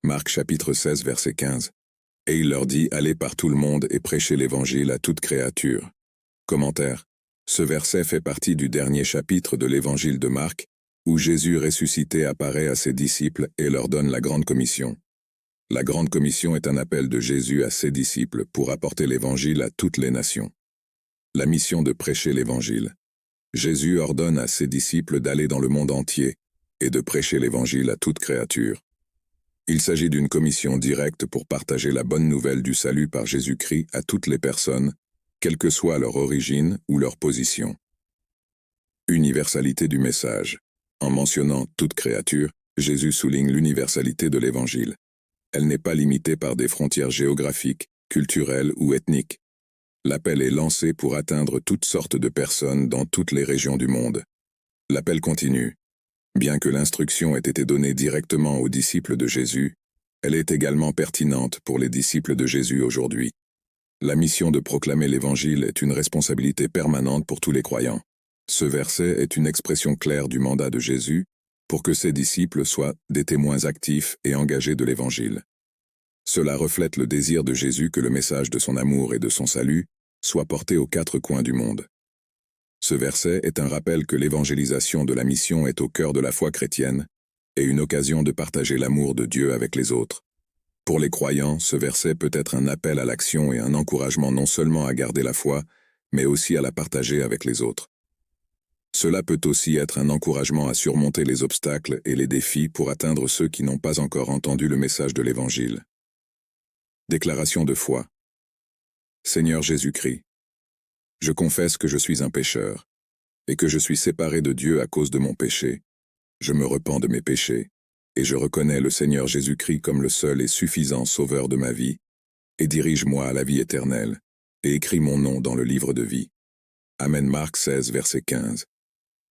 Marc chapitre 16 verset 15. Et il leur dit, allez par tout le monde et prêchez l'évangile à toute créature. Commentaire. Ce verset fait partie du dernier chapitre de l'évangile de Marc, où Jésus ressuscité apparaît à ses disciples et leur donne la grande commission. La grande commission est un appel de Jésus à ses disciples pour apporter l'évangile à toutes les nations. La mission de prêcher l'évangile. Jésus ordonne à ses disciples d'aller dans le monde entier et de prêcher l'évangile à toute créature. Il s'agit d'une commission directe pour partager la bonne nouvelle du salut par Jésus-Christ à toutes les personnes, quelle que soit leur origine ou leur position. Universalité du message. En mentionnant toute créature, Jésus souligne l'universalité de l'Évangile. Elle n'est pas limitée par des frontières géographiques, culturelles ou ethniques. L'appel est lancé pour atteindre toutes sortes de personnes dans toutes les régions du monde. L'appel continue. Bien que l'instruction ait été donnée directement aux disciples de Jésus, elle est également pertinente pour les disciples de Jésus aujourd'hui. La mission de proclamer l'Évangile est une responsabilité permanente pour tous les croyants. Ce verset est une expression claire du mandat de Jésus pour que ses disciples soient des témoins actifs et engagés de l'Évangile. Cela reflète le désir de Jésus que le message de son amour et de son salut soit porté aux quatre coins du monde. Ce verset est un rappel que l'évangélisation de la mission est au cœur de la foi chrétienne et une occasion de partager l'amour de Dieu avec les autres. Pour les croyants, ce verset peut être un appel à l'action et un encouragement non seulement à garder la foi, mais aussi à la partager avec les autres. Cela peut aussi être un encouragement à surmonter les obstacles et les défis pour atteindre ceux qui n'ont pas encore entendu le message de l'Évangile. Déclaration de foi. Seigneur Jésus-Christ, je confesse que je suis un pécheur, et que je suis séparé de Dieu à cause de mon péché. Je me repens de mes péchés, et je reconnais le Seigneur Jésus-Christ comme le seul et suffisant sauveur de ma vie, et dirige-moi à la vie éternelle, et écris mon nom dans le livre de vie. Amen. Marc 16, verset 15.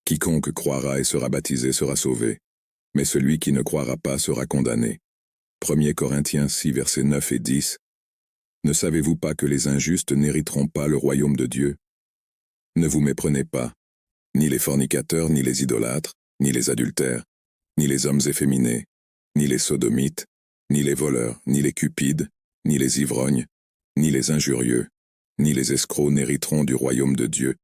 Quiconque croira et sera baptisé sera sauvé, mais celui qui ne croira pas sera condamné. 1 Corinthiens 6, versets 9 et 10. Ne savez-vous pas que les injustes n'hériteront pas le royaume de Dieu? Ne vous méprenez pas, ni les fornicateurs, ni les idolâtres, ni les adultères, ni les hommes efféminés, ni les sodomites, ni les voleurs, ni les cupides, ni les ivrognes, ni les injurieux, ni les escrocs n'hériteront du royaume de Dieu.